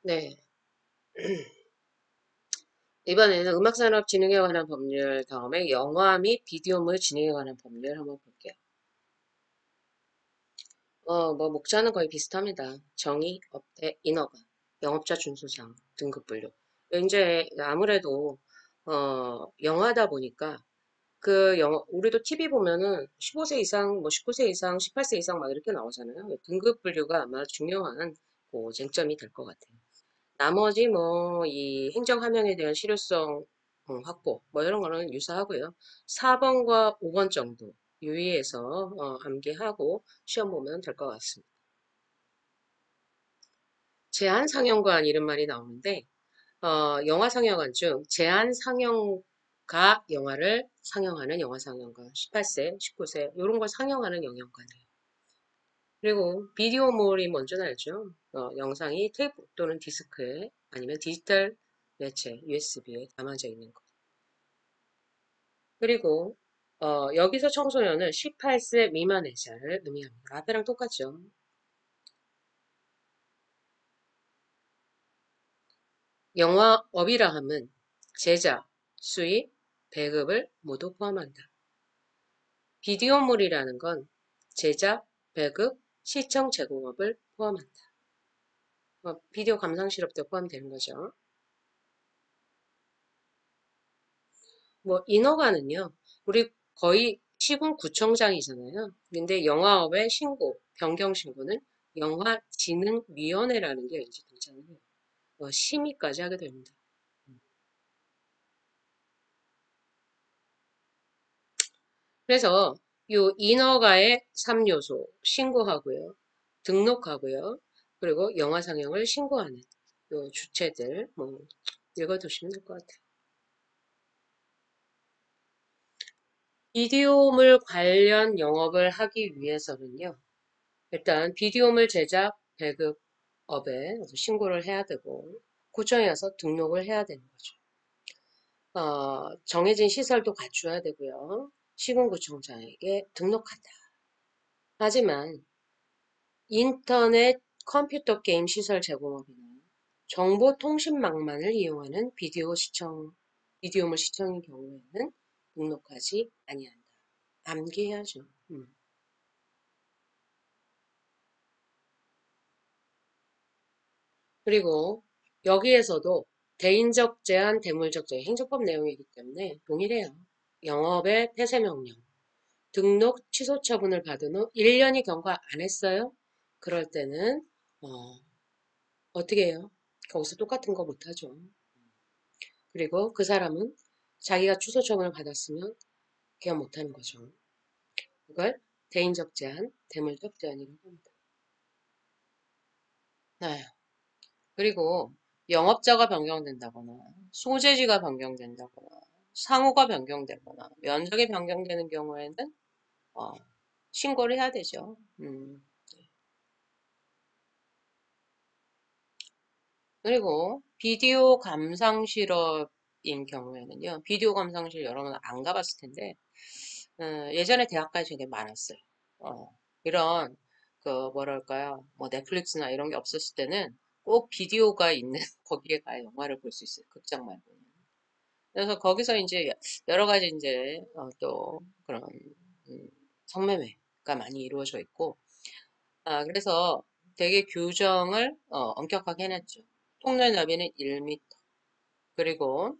네. 이번에는 음악산업진흥에 관한 법률 다음에 영화 및 비디오물 진흥에 관한 법률 한번 볼게요. 뭐, 목차는 거의 비슷합니다. 정의, 업태, 인허가, 영업자 준수사항, 등급 분류. 이제 아무래도, 영화다 보니까 우리도 TV 보면은 15세 이상, 뭐 19세 이상, 18세 이상 막 이렇게 나오잖아요. 등급 분류가 아마 중요한 그 쟁점이 될 것 같아요. 나머지 뭐 이 행정 함량에 대한 실효성 확보 뭐 이런 거는 유사하고요. 4번과 5번 정도 유의해서 암기하고 시험 보면 될 것 같습니다. 제한 상영관 이런 말이 나오는데 영화 상영관 중 제한 상영가 영화를 상영하는 영화 상영관 18세, 19세 이런 걸 상영하는 영화관이에요. 그리고 비디오물이 뭔지 알죠? 영상이 테이프 또는 디스크에 아니면 디지털 매체 USB에 담아져 있는 것. 그리고 여기서 청소년은 18세 미만의 자를 의미합니다. 앞에랑 똑같죠? 영화업이라 함은 제작, 수입, 배급을 모두 포함한다. 비디오물이라는 건 제작, 배급, 시청 제공업을 포함한다. 비디오 감상 실업도 포함되는 거죠. 뭐 인허가는요. 우리 거의 시군구청장이잖아요. 근데 영화업의 신고, 변경 신고는 영화진흥위원회라는 게 이제 등장을 해요. 심의까지 하게 됩니다. 그래서 요 인허가의 3요소 신고하고요. 등록하고요. 그리고 영화 상영을 신고하는 요 주체들 뭐 읽어두시면 될 것 같아요. 비디오물 관련 영업을 하기 위해서는요. 일단 비디오물 제작, 배급업에 신고를 해야 되고 구청에 가서 등록을 해야 되는 거죠. 정해진 시설도 갖춰야 되고요. 시군구청장에게 등록한다. 하지만 인터넷 컴퓨터 게임 시설 제공업이나 정보통신망만을 이용하는 비디오물 시청의 경우에는 등록하지 아니한다. 암기해야죠. 그리고 여기에서도 대인적 제한, 대물적 제한, 행정법 내용이기 때문에 동일해요. 영업의 폐쇄명령, 등록 취소 처분을 받은 후 1년이 경과 안 했어요? 그럴 때는 어떻게 해요? 거기서 똑같은 거 못하죠. 그리고 그 사람은 자기가 취소 처분을 받았으면 개업 못하는 거죠. 그걸 대인적 제한, 대물적 제한이라고 합니다. 네. 그리고 영업자가 변경된다거나 소재지가 변경된다거나 상호가 변경되거나 면적이 변경되는 경우에는 어, 신고를 해야 되죠. 그리고 비디오 감상 실업인 경우에는요. 비디오 감상실 여러분 안 가봤을 텐데 예전에 대학가에 되게 많았어요. 이런 그 뭐랄까요, 뭐 넷플릭스나 이런 게 없었을 때는 꼭 비디오가 있는 거기에 가야 영화를 볼 수 있어요. 극장 말고는. 그래서 거기서 이제 여러 가지 이제 또 그런 음, 성매매가 많이 이루어져 있고, 그래서 되게 규정을 엄격하게 해놨죠. 통로의 너비는 1m, 그리고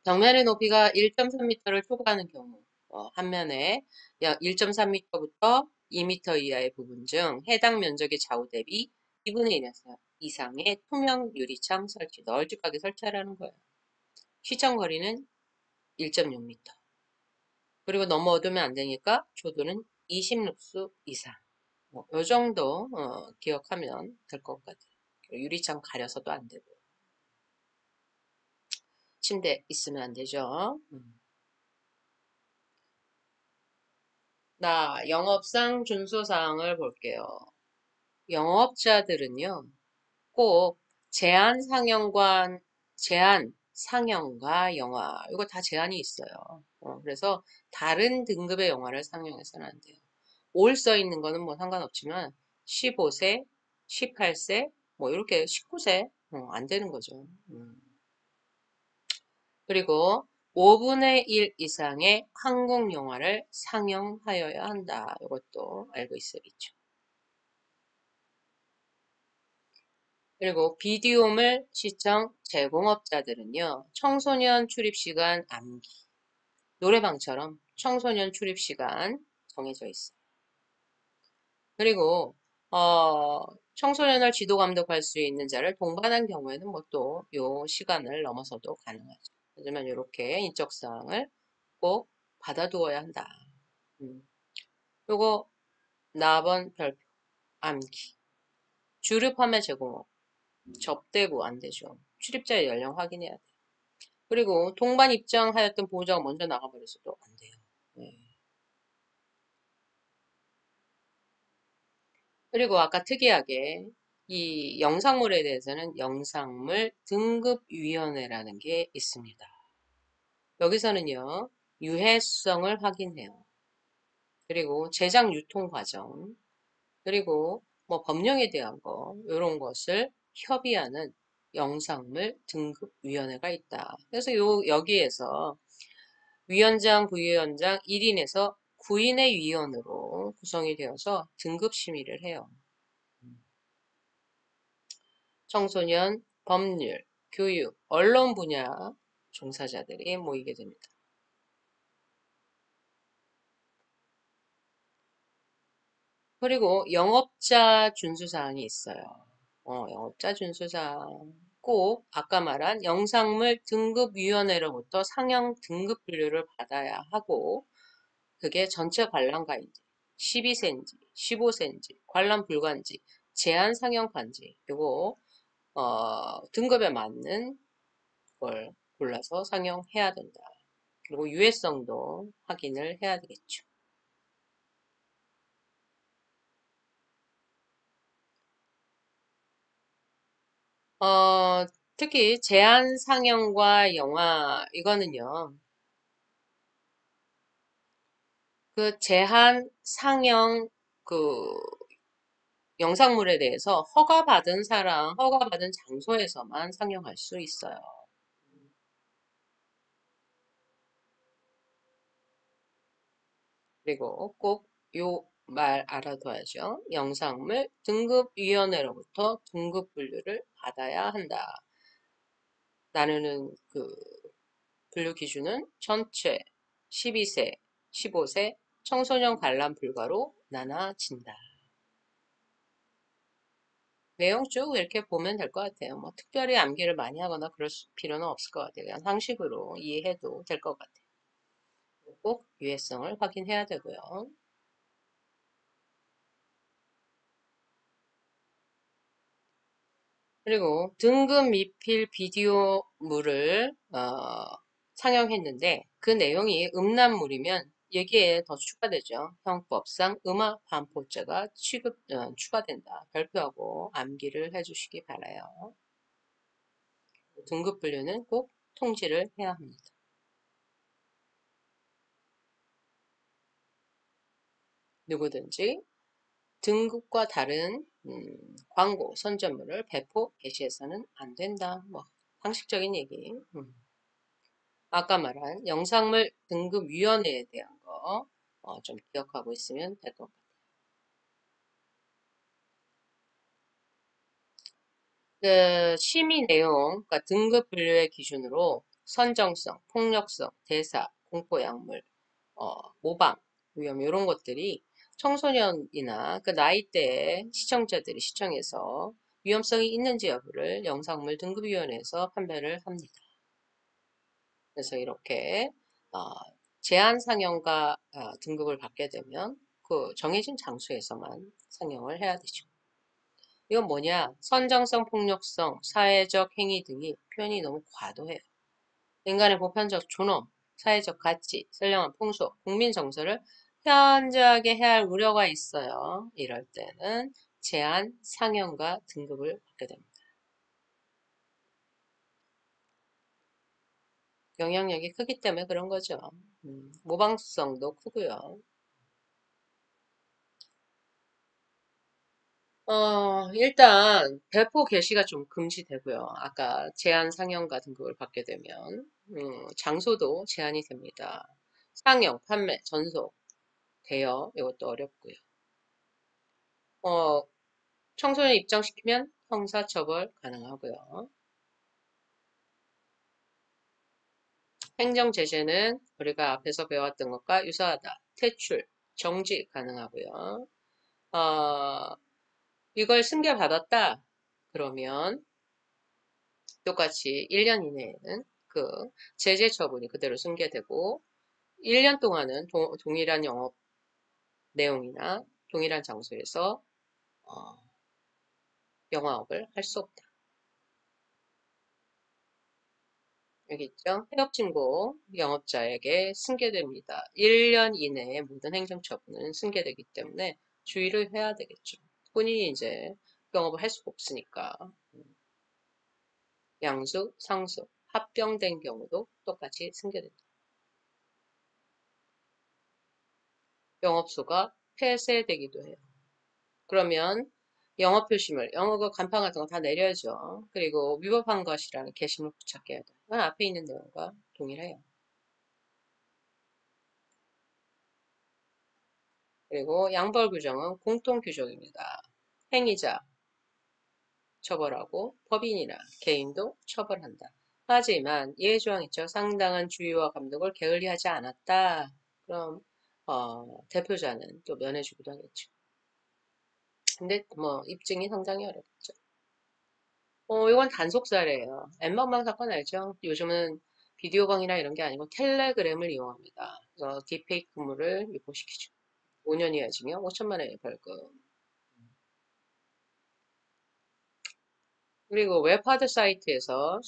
벽면의 높이가 1.3m를 초과하는 경우, 한 면에 약 1.3m부터 2m 이하의 부분 중 해당 면적의 좌우 대비 2분의 1 이상의 투명 유리창 설치, 널찍하게 설치하라는 거예요. 시청거리는 1.6m. 그리고 너무 어두우면 안 되니까 조도는 20룩스 이상. 요 정도 기억하면 될 것 같아요. 유리창 가려서도 안 되고. 침대 있으면 안 되죠. 나 영업상 준수사항을 볼게요. 영업자들은요, 꼭 제한 상영과 영화, 이거 다 제한이 있어요. 그래서 다른 등급의 영화를 상영해서는 안 돼요. 올 써 있는 거는 뭐 상관없지만 15세, 18세, 뭐 이렇게 19세 안 되는 거죠. 그리고 5분의 1 이상의 한국 영화를 상영하여야 한다. 이것도 알고 있어야겠죠. 그리고 비디오물 시청 제공업자들은요, 청소년 출입시간 암기, 노래방처럼 청소년 출입시간 정해져 있어요. 그리고 청소년을 지도 감독할 수 있는 자를 동반한 경우에는 뭐 또 요 시간을 넘어서도 가능하죠. 하지만 이렇게 인적사항을 꼭 받아두어야 한다. 요거 나번 별표 암기 주류 판매 제공업 접대부 안 되죠. 출입자의 연령 확인해야 돼. 그리고 동반 입장하였던 보호자가 먼저 나가버렸어도 안 돼요. 네. 그리고 아까 특이하게 이 영상물에 대해서는 영상물 등급위원회라는 게 있습니다. 여기서는요, 유해성을 확인해요. 그리고 제작 유통 과정, 그리고 뭐 법령에 대한 거, 이런 것을 협의하는 영상물 등급위원회가 있다. 그래서 여기에서 위원장, 부위원장 1인에서 9인의 위원으로 구성이 되어서 등급 심의를 해요. 청소년, 법률, 교육, 언론 분야 종사자들이 모이게 됩니다. 그리고 영업자 준수사항이 있어요. 영업자 준수사항. 꼭 아까 말한 영상물 등급위원회로부터 상영 등급 분류를 받아야 하고 그게 전체 관람가인지 12세인지 15세인지 관람 불가인지 제한 상영판지 요거 등급에 맞는 걸 골라서 상영해야 된다. 그리고 유해성도 확인을 해야 되겠죠. 특히 제한 상영과 영화 이거는요. 그 제한 상영 그 영상물에 대해서 허가받은 사람, 허가받은 장소에서만 상영할 수 있어요. 그리고 꼭 요 말 알아둬야죠. 영상물 등급위원회로부터 등급 분류를 받아야 한다. 나누는 그 분류 기준은 전체 12세, 15세, 청소년 관람 불가로 나눠진다. 내용 쭉 이렇게 보면 될 것 같아요. 뭐 특별히 암기를 많이 하거나 그럴 필요는 없을 것 같아요. 그냥 상식으로 이해해도 될 것 같아요. 꼭 유해성을 확인해야 되고요. 그리고 등급 미필 비디오물을 상영했는데 그 내용이 음란물이면 여기에 더 추가되죠. 형법상 음악 반포죄가 추가된다. 발표하고 암기를 해주시기 바라요. 등급 분류는 꼭 통지를 해야 합니다. 누구든지 등급과 다른 광고, 선전물을 배포, 게시해서는 안 된다. 뭐 상식적인 얘기. 아까 말한 영상물 등급위원회에 대한 거 좀 기억하고 있으면 될 것 같아요. 그 심의 내용, 그러니까 등급 분류의 기준으로 선정성, 폭력성, 대사, 공포약물, 모방, 위험 이런 것들이 청소년이나 그 나이대의 시청자들이 시청해서 위험성이 있는지 여부를 영상물 등급위원회에서 판별을 합니다. 그래서 이렇게 어, 제한 상영과 등급을 받게 되면 그 정해진 장소에서만 상영을 해야 되죠. 이건 뭐냐? 선정성, 폭력성, 사회적 행위 등이 표현이 너무 과도해요. 인간의 보편적 존엄, 사회적 가치, 선량한 풍속, 국민 정서를 현저하게 해할 우려가 있어요. 이럴 때는 제한 상영과 등급을 받게 됩니다. 영향력이 크기 때문에 그런 거죠. 모방성도 크고요. 일단 배포 게시가 좀 금지되고요. 아까 제한 상영과 등급을 받게 되면 장소도 제한이 됩니다. 상영, 판매, 전송, 대여 이것도 어렵고요. 어, 청소년 입장시키면 형사처벌 가능하고요. 행정 제재는 우리가 앞에서 배웠던 것과 유사하다. 퇴출, 정지 가능하고요. 어, 이걸 승계받았다. 그러면 똑같이 1년 이내에는 그 제재 처분이 그대로 승계되고 1년 동안은 동일한 영업 내용이나 동일한 장소에서 어, 영업을 할 수 없다. 여기 있죠? 해업신고 영업자에게 승계됩니다. 1년 이내에 모든 행정처분은 승계되기 때문에 주의를 해야 되겠죠. 본인이 이제 영업을 할 수가 없으니까. 양수, 상수, 합병된 경우도 똑같이 승계됩니다. 영업소가 폐쇄되기도 해요. 그러면 영업 표시물, 영어가 간판 같은 거 다 내려야죠. 그리고 위법한 것이라는 게시물 부착해야 돼요. 이건 앞에 있는 내용과 동일해요. 그리고 양벌 규정은 공통 규정입니다. 행위자 처벌하고 법인이나 개인도 처벌한다. 하지만 예조항 있죠. 상당한 주의와 감독을 게을리하지 않았다. 그럼 대표자는 또 면해주기도 하겠죠. 근데 뭐 입증이 상당히 어렵죠. 이건 단속 사례예요. 엠번방 사건 알죠? 요즘은 비디오방이나 이런 게 아니고 텔레그램을 이용합니다. 그래서 딥페이크 근무를 유포시키죠. 5년 이하 징역 5천만 원의 벌금. 그리고 웹하드 사이트에서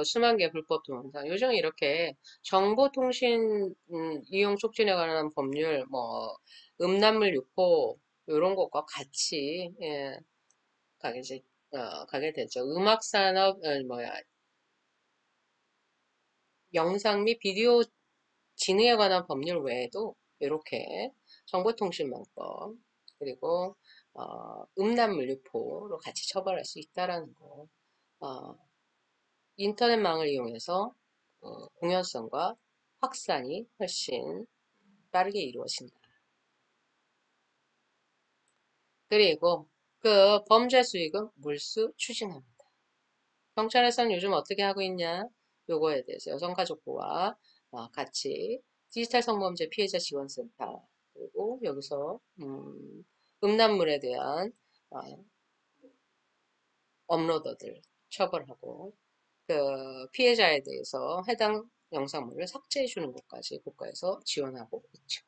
수만 개 불법 동영상. 요즘 이렇게 정보통신 이용 촉진에 관한 법률, 뭐 음란물 유포 이런 것과 같이 가게, 가게 되죠. 음악 산업, 뭐야, 영상 및 비디오 진흥에 관한 법률 외에도 이렇게 정보통신망법 그리고 음란물 유포로 같이 처벌할 수 있다라는 거. 어, 인터넷망을 이용해서 공연성과 확산이 훨씬 빠르게 이루어진다. 그리고 그 범죄 수익은 물수 추징합니다. 경찰에서는 요즘 어떻게 하고 있냐? 요거에 대해서 여성가족부와 같이 디지털 성범죄 피해자 지원센터 그리고 여기서 음란물에 대한 어, 업로더들 처벌하고 그 피해자에 대해서 해당 영상물을 삭제해 주는 것까지 국가에서 지원하고 있죠.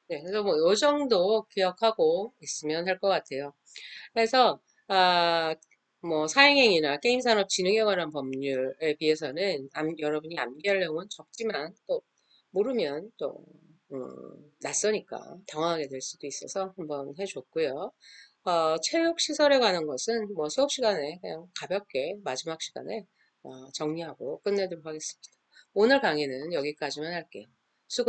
네, 그래서 뭐 요 정도 기억하고 있으면 할 것 같아요. 그래서 뭐 사행행위나 게임산업진흥에 관한 법률에 비해서는 여러분이 암기할 내용은 적지만 또 모르면 또 낯서니까 당황하게 될 수도 있어서 한번 해줬고요. 체육시설에 관한 것은 뭐 수업 시간에 그냥 가볍게 마지막 시간에 정리하고 끝내도록 하겠습니다. 오늘 강의는 여기까지만 할게요. 수고했습니다.